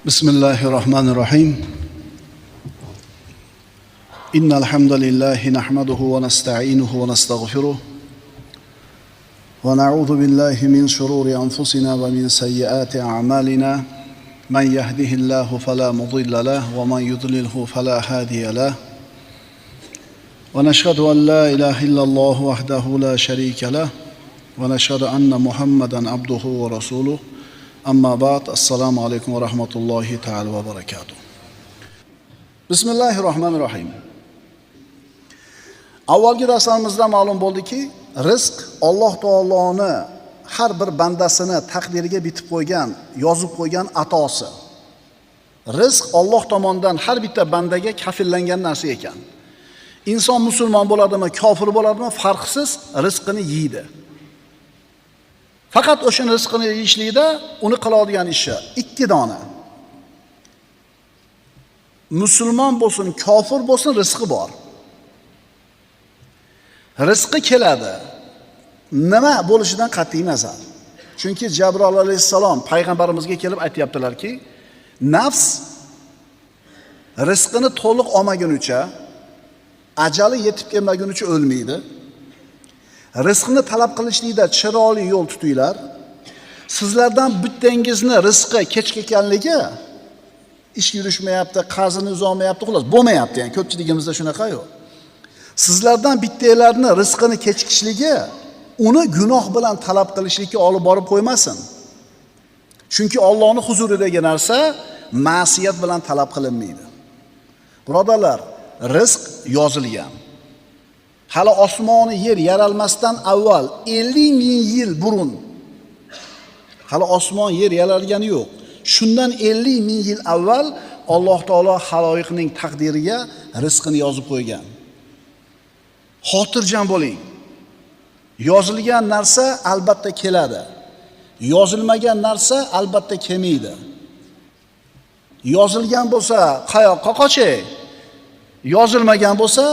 Bismillahirrahmanirrahim. Innal hamdalillahi nahmaduhu va nasta'inuhu va nastaghfiruh. Wa na'udzu billahi min shururi anfusina va min sayyiati a'malina. Man yahdihillahu fala mudilla lahu wa man yudlilhu fala hadiya lahu. Wa nashhadu an la ilaha illallah wahdahu la sharika lahu wa nashhadu anna Muhammadan abduhu wa rasuluh. Amma ba'd, assalomu alaykum va rahmatullohi ta'ala va barakatuh. Bismillahirrohmanirrohim. Avvalgi darslarimizda ma'lum bo'ldiki, rizq Alloh taoloni har bir bandasini taqdiriga bitib qo'ygan, yozib qo'ygan atosi. Rizq Alloh tomonidan har bitta bandaga kafillangan narsa ekan. Inson musulmon bo'ladimi, kofir bo'ladimi, farqsiz rizqini yeydi. Faqat o'sha rizqini yeyishlikda uni qiladigan ishi ikki dona. Musulmon bo'lsin, kofir bo'lsin, rizqi bor. Rizqi keladi. Nima bo'lishidan qat'iy nazar. Chunki Jabroil alayhissalom payg'ambarimizga kelib aytibdilar-ki, nafs rizqini to'liq olmagunicha, ajali yetib kelmagunicha o'lmaydi. Rizqni talab qilishlikda chiroyli yo'l tutinglar. Sizlardan bittangizni rizqi kech kelganligi, ish yurishmayapti, qarzini uzolmayapti, xolos bo'lmayapti, ya'ni ko'pchiligimizda shunaqa yo'q. Sizlardan bittalarni rizqini kechikishligi uni gunoh bilan talab qilishlikka olib borib qo'ymasin. Chunki Allohning huzuridagi narsa ma'siyat bilan talab qilinmaydi. Birodarlar, rizq yozilgan. Hali osmoni yer yaralmasdan avval 50 ming yil burun, hali osmon yer yaralgani yo'q. Shundan 50 ming yil avval Alloh taolo haloyiqning taqdiriga rizqini yozib qo'ygan. Xotirjam bo'ling. Yozilgan narsa albatta keladi. Yozilmagan narsa albatta kelmaydi. Yozilgan bo'lsa qayoqqa qochay? Yozilmagan bo'lsa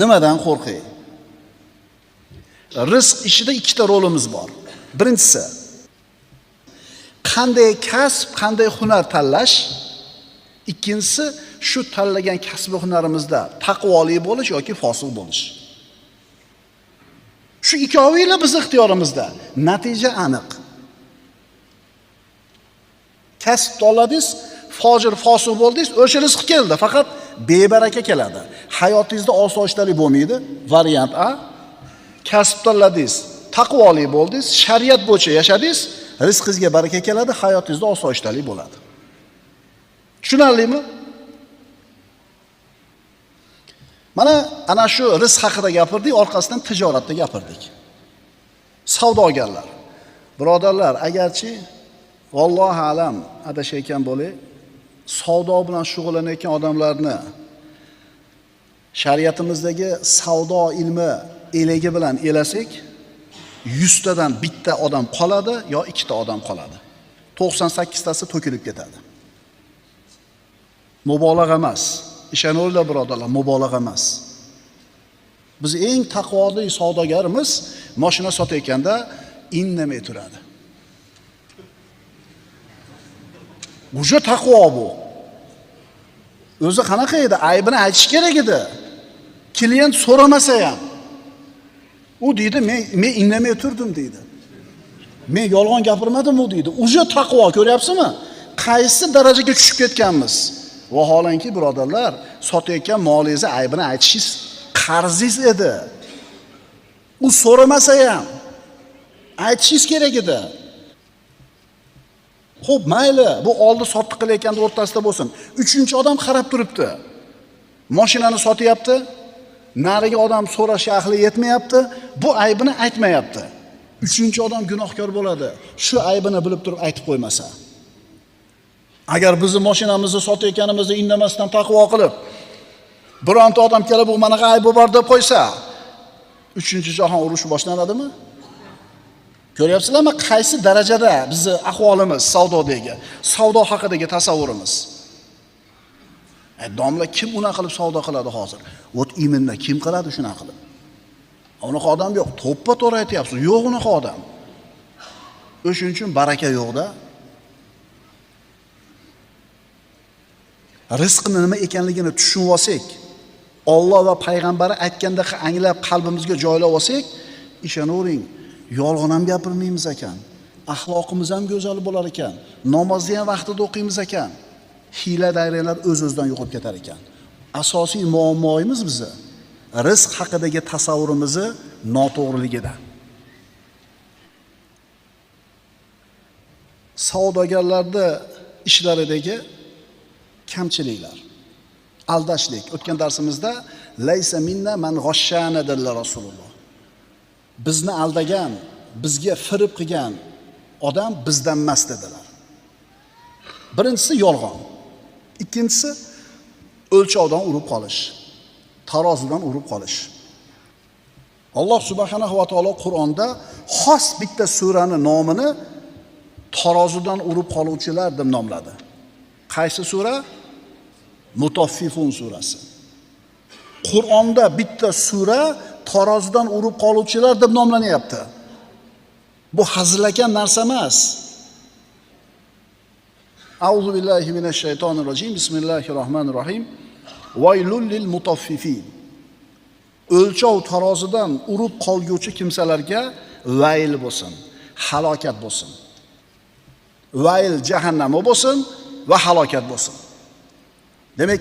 nimadan qo'rqing? Rizq ishida ikkita rolimiz bor. Birinchisi, qanday kasb, qanday hunar tanlash. Ikkinchisi, shu tanlagan kasb va hunarimizda taqvoli bo'lish yoki fosiq bo'lish. Shu ikkoviga biz ixtiyorimizda. Natija aniq. Kasb tanladingiz, fojir, fosiq bo'ldingiz, o'sha rizq keldi, faqat bebaraka keladi. Hayotingizda osoyishtalik bo'lmaydi. Variant A. Kasb tanladingiz, taqvoli bo'ldingiz, shariat bo'yicha yashadingiz, rizqingizga baraka keladi, hayotingizda osoyishtalik bo'ladi. Tushunarlimi? Mana ana shu rizq haqida gapirdik, orqasidan tijoratda gapirdik. Savdogarlar. Birodarlar, agarchi vallohu alam adashayotgan bo'lay, savdo bilan shug'ullanayotgan odamlarni shariatimizdagi savdo ilmi elagi bilan elasak, 100 tadan bitta odam qoladi yo ikkita odam qoladi. 98 tasi to'kilib ketadi. Mubolag'a emas. Ishoninglar birodarlar, mubolag'a emas. Biz eng taqvodli savdogarimiz mashina sotayotganda indamay turadi. O'sha taqvo bu. O'zi qanaqa edi? Aybini aytish kerak edi. Klient so'ramasa ham. U deydi, men indamay turdim deydi. Men yolg'on gapirmadim u deydi. O'sha taqvo, ko'ryapsizmi? Qaysi darajaga tushib ketganmiz? Vaholanki birodarlar, sotayotgan molingizni aybini aytishingiz qarzingiz edi. U so'ramasa ham aytishingiz kerak edi. Xo'p, mayli, bu oldi sotdi qilayotganda o'rtasida bo'lsin. 3-chi odam qarab turibdi. Mashinani sotyapti. Nariga odam so'rashi ahli yetmayapti. Bu aybini aytmayapti. 3-chi odam gunohkor bo'ladi. Shu aybini bilib turib aytib qo'ymasa. Agar bizni mashinamizni sotayotganimizda indamasdan taqvo qilib, bironta odam kelib bu manaqa aybi bor deb qo'ysa, 3-jahon urushi boshlanadimi? Ko'ryapsizlarmi, qaysi darajada bizni ahvolimiz savdodagi, savdo haqidagi tasavvurimiz? Domla kim una qilib savdo qiladi hozir? Ot iminda kim qiladi shuna qilib? Unaqa odam yo'q. To'ppa-to'g'ri aytyapsiz. Yo'q unaqa odam. O'shuning uchun baraka yo'q-da. rizqni nima ekanligini tushunib olsak, Alloh va payg'ambari aytgandek anglab qalbimizga joylab olsak, ishonavering, yolg'on ham gapirmaymiz ekan. Axloqimiz ham go'zal bo'lar ekan. Namozni ham vaqtida o'qiymiz ekan. Hiyla dayralar o'z-o'zidan yo'qolib ketar ekan. Asosiy muammoimiz bizni rizq haqidagi tasavvurimizni noto'g'riligida. Savdogarlarda ishlaridagi kamchiliklar, aldashlik. O'tgan darsimizda laysa minna man g'ashshana dedilar Rasululloh. Bizni aldagan, bizga firib qilgan odam bizdan emas dedilar. Birinchisi yolg'on. Ikkinchisi o'lchovdan urib qolish, tarozidan urib qolish. Alloh subhanahu va taolo Qur'onda xos bitta surani nomini tarozidan urib qoluvchilar deb nomladi. Qaysi sura? Mutaffifun surasi. Qur'onda bitta sura tarozidan urib qoluvchilar deb nomlanyapti. Bu hazillangan narsa emas. A'udhu billahi minash shaytonir rojim. Bismillahirrohmanirrohim. Vaylul lil mutaffifin. O'lchov tarozidan urib qolguvchi kimsalarga vayl bo'lsin, halokat bo'lsin. Vayl jahannami bo'lsin va halokat bo'lsin. Demak,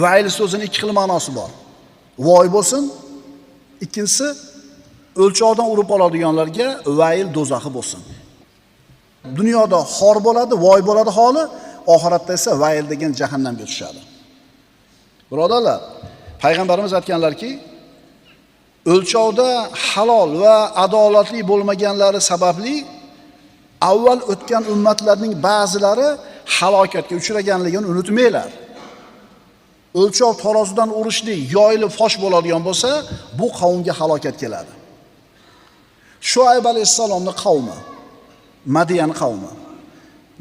vayl so'zining ikki xil ma'nosi bor. Voy bo'lsin, ikkinchisi o'lchovdan urib oladiganlarga vayl do'zaxi bo'lsin. Dunyoda xor bo'ladi, voy bo'ladi holi, oxiratda esa vayl degan jahannamga tushadi. Birodarlar, payg'ambarimiz aytganlarki, o'lchovda halol va adolatli bo'lmaganlari sababli avval o'tgan ummatlarning ba'zilari halokatga uchraganligini unutmanglar. O'lchov tarozidan urishlik yoyilib fosh bo'ladigan bo'lsa, bu qavmga halokat keladi. Shuayb alayhisalomning qavmi, Madiyan qavmi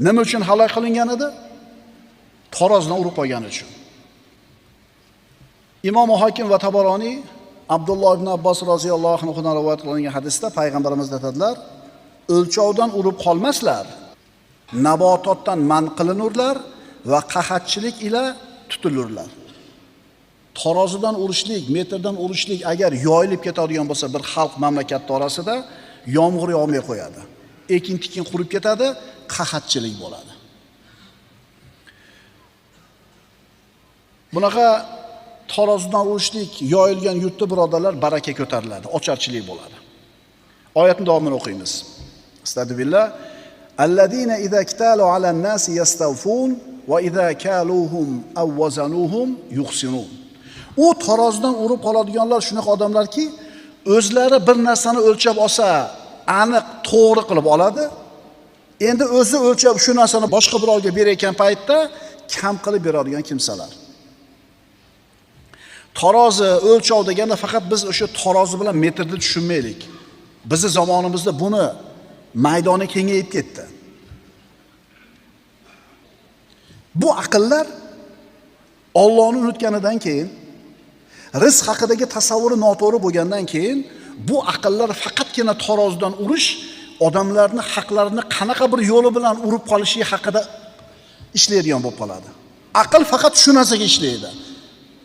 nima uchun halok qilingan edi? Tarozidan urib qo'ygani uchun. Imom Hokim va Tabaroniy Abdulloh ibn Abbos roziyallohu anhudan rivoyat qilingan hadisda payg'ambarimiz aytadilar: o'lchovdan urib qolmaslar, nabototdan man qilinurlar va qahatchilik ila tutilurlar. Tarozidan urishlik, metrdan urishlik agar yoyilib ketadigan bo'lsa bir xalq mamlakat orasida yomg'ir yog'may qo'yadi. Ekin-tikin qurib ketadi, qahatchilik bo'ladi. Bunaqa tarozidan urishlik yoyilgan yurtda birodarlar baraka ko'tariladi, ocharchilik bo'ladi. Oyatning davomini o'qiymiz. Astagfirullah. Alladina idza iktalu alan nasi yastawfun va idza kaluhum aw wazanuhum yuhsinun. U tarozidan urib qoladiganlar shunaqa odamlarki, o'zlari bir narsani o'lchab olsa, aniq, to'g'ri qilib oladi. Endi o'zi o'lchab shu narsani boshqa birovga berayotgan paytda kam qilib beradigan kimsalar. Tarozi, o'lchov deganda faqat biz o'sha tarozi bilan metrni tushunmaylik. Bizning zamonimizda buni maydoni kengayib ketdi. Bu aqllar Allohni unutganidan keyin, rizq haqidagi tasavvuri noto'g'ri bo'lgandan keyin bu aqllar faqatgina tarozidan urish, odamlarning haqlarini qanaqa bir yo'li bilan urib qolishi haqida ishlaydigan bo'lib qoladi. Aql faqat shu narsaga ishlaydi.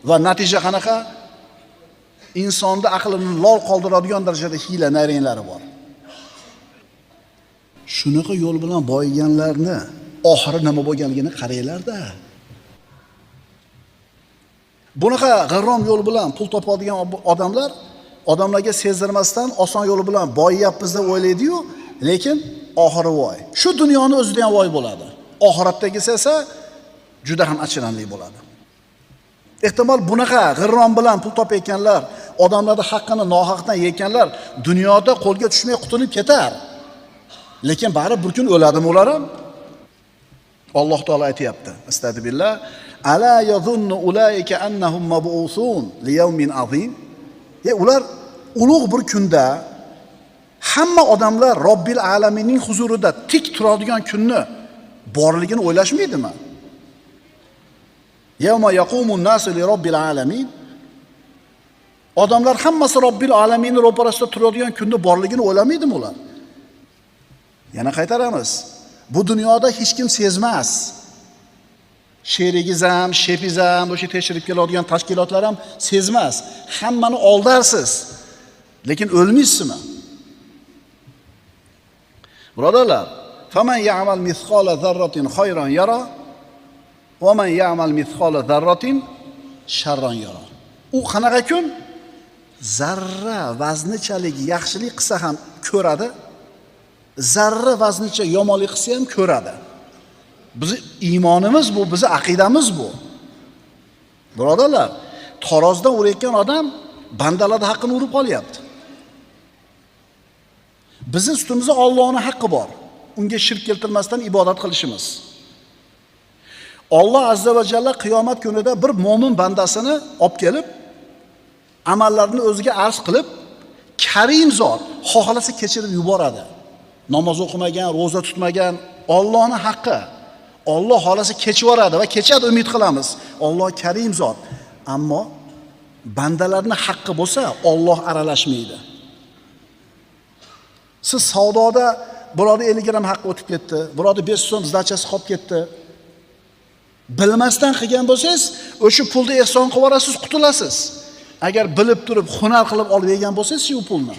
Va natija qanaqa? Insonda aqlini lol qoldiradigan darajada hiyla nayranglari bor. Shunaqa yo'l bilan boyiganlarni oxiri nima bo'lganligini qaranglar-da. Bunaqa g'irrom yo'l bilan pul topadigan odamlarga sezdirmasdan oson yo'l bilan boyiyapmiz deb o'ylaydi-yu, lekin oxiri voy. Shu dunyoni o'zida ham voy bo'ladi. Oxiratdagisi esa juda ham achinarli bo'ladi. Ehtimol bunaqa g'irrom bilan pul topayotganlar, odamlarning haqqini nohaqdan yeyotganlar dunyoda qo'lga tushmay qutulib ketar. Lekin bari bir kun o'ladimi ular ham? Alloh taolo aytayapti. Astagfirullah. Ala yadhunnu ulaika annahum mab'uthun li yawmin azim. Ular ulug' bir kunda hamma odamlar Robbil alaminning huzurida tik turadigan kunni borligini o'ylashmaydimi? Yawma yaqumun nasu li robbil alamin. Odamlar hammasi Robbil alaminning ro'parasida turadigan kunda borligini o'ylamaydimi ular? Yana qaytaramiz. Bu dunyoda hech kim sezmas. Sherigiz ham, shefiz ham, o'sha tekshirib keladigan tashkilotlar ham sezmas. Hammani oldarsiz. Lekin o'lmaysizmi? Birodarlar, faman ya'mal mithqala zarratin khayran yara va man ya'mal mithqala zarratin sharran yara. U qanaqa kun? Zarra vaznichalik yaxshilik qilsa ham ko'radi, zarra vaznicha yomonlik qilsa ham ko'radi. Bizi iymonimiz bu, bizi aqidamiz bu. Birodarlar, tarozdan urayotgan odam bandalarning haqqini urib qolyapti. Bizi ustimizda Allohning haqqi bor. Unga shirk keltirmasdan ibodat qilishimiz. Alloh azza va jalla qiyomat kunida bir mo'min bandasini olib kelib, amallarini o'ziga arz qilib, Karim zot xohlasa kechirib yuboradi. Namoz o'qimagan, roza tutmagan Allohning haqqi. Alloh xohlasa kechib yuboradi va kechadi, umid qilamiz. Alloh Karim zot. Ammo bandalarning haqqi bo'lsa, Alloh aralashmaydi. Siz savdoda birovda 50 gram haq o'tib ketdi, birovda 5 so'm zdachasi qolib ketdi. Bilmasdan qilgan bo'lsangiz, o'sha pulni ehson qilib olasiz, qutulasiz. Agar bilib turib, hunar qilib olib yegan bo'lsangiz, shu pulni.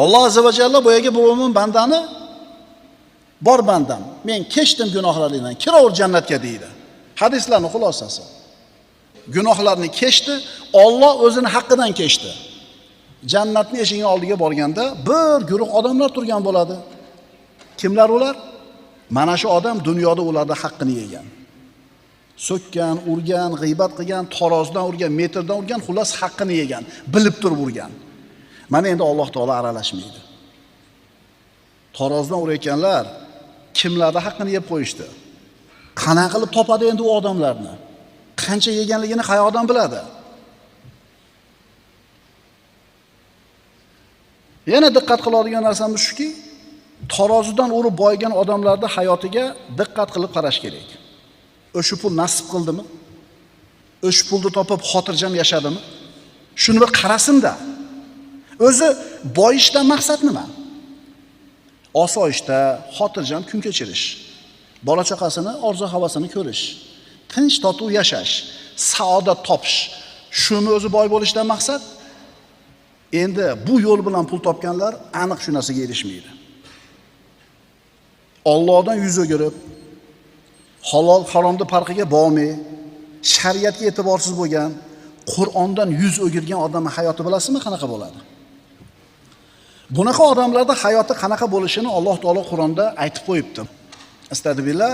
Alloh azza va jalla bu yerga bo'lgan bandani bor bandam, men kechdim gunohlaringdan, kiraver jannatga deydi. Hadislarning xulosasi. Gunohlarni kechdi, Alloh o'zining haqqidan kechdi. Jannatning eshigining oldiga borganda bir guruh odamlar turgan bo'ladi. Kimlar ular? Mana shu odam dunyoda ularning haqqini yegan. So'kkan, urgan, g'iybat qilgan, tarozdan urgan, metrdan urgan, xullas haqqini yegan, bilib turib urgan. Mana endi Alloh taolo aralashmaydi. Tarozdan urayotganlar kimlarning haqqini yeb qo'yishdi? Qanaqa qilib topadi endi u odamlarni? Qancha yeganligini qayoqdan biladi? Yana diqqat qiladigan narsamiz shuki, tarozidan urib boygan odamlarning hayotiga diqqat qilib qarash kerak. O'sha pul nasib qildimi? O'sha pulni topib xotirjam yashadimi? Shuni bir qarasin-da. O'zi boyishdan maqsad nima? Osoyishta, xotirjam kun kechirish. Bola chaqasini, orzu-havasini ko'rish. Tinch totuv yashash, saodat topish. Shuni o'zi boy bo'lishdan maqsad? Endi bu yo'l bilan pul topganlar aniq shu narsaga erishmaydi. Allohdan yuz o'girib, halol haromni farqiga bormay, shariatga e'tiborsiz bo'lgan, Qur'ondan yuz o'girgan odamning hayoti bilasizmi qanaqa bo'ladi? Bunaqa odamlarning hayoti qanaqa bo'lishini Alloh taolo Qur'onda aytib qo'yibdi. Astagfirullah.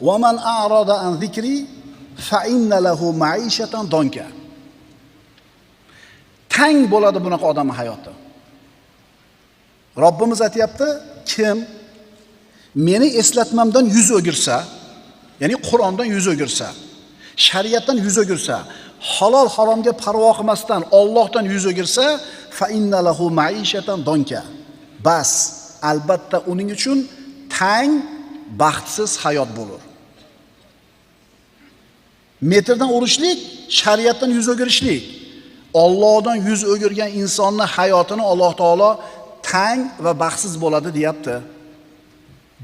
Va man a'rada an zikri fa inna lahu ma'ishatan donka. Tang bo'ladi bunaqa odamning hayoti. Robbimiz aytayapti, kim meni eslatmamdan yuz o'girsa, ya'ni Qur'ondan yuz o'girsa, shariatdan yuz o'girsa, halol haromga parvo qilmasdan Allohdan yuz o'girsa, fa inna lahu ma'ishatan donka. Bas, albatta uning uchun tang, baxtsiz hayot bo'lur. Metrdan urishlik, shariatdan yuz o'girishlik. Allohdan yuz o'girgan insonning hayotini Alloh taolo tang va baxtsiz bo'ladi deyapti.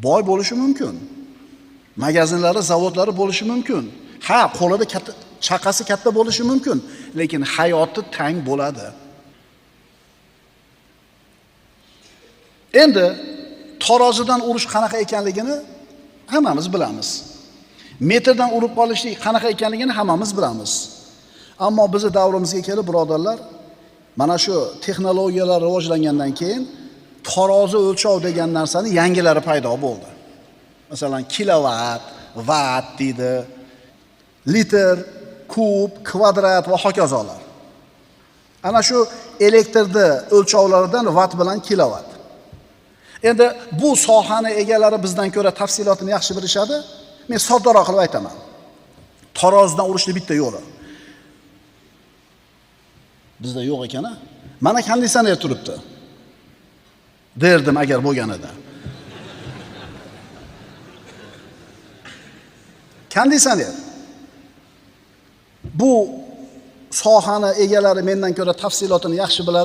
Boy bo'lishi mumkin. Magazinlari, zavodlari bo'lishi mumkin. Ha, qo'lida katta, chaqasi katta bo'lishi mumkin, lekin hayoti tang bo'ladi. Endi tarozidan urish qanaqa ekanligini hammamiz bilamiz. Metrdan urib qolishlik qanaqa ekanligini hammamiz bilamiz. Ammo bizi davrimizga kelib, birodarlar, mana shu texnologiyalar rivojlangandan keyin tarozi o'lchov degan narsani yangilari paydo bo'ldi. Masalan, kilovat, vat deydi, litr, kub, kvadrat va hokazolar. Ana shu elektrni o'lchovlaridan vat bilan kilovat. Endi bu sohani egalari bizdan ko'ra tafsilotini yaxshi bilishadi. Men soddaroq qilib aytaman. Tarozidan urishning bitta yo'li. Bizda yo'q ekan-a? Mana konditsioner turibdi. Derdim agar bo'lganida. Konditsioner. Bu sohani egalari mendan ko'ra tafsilotini yaxshi biladi.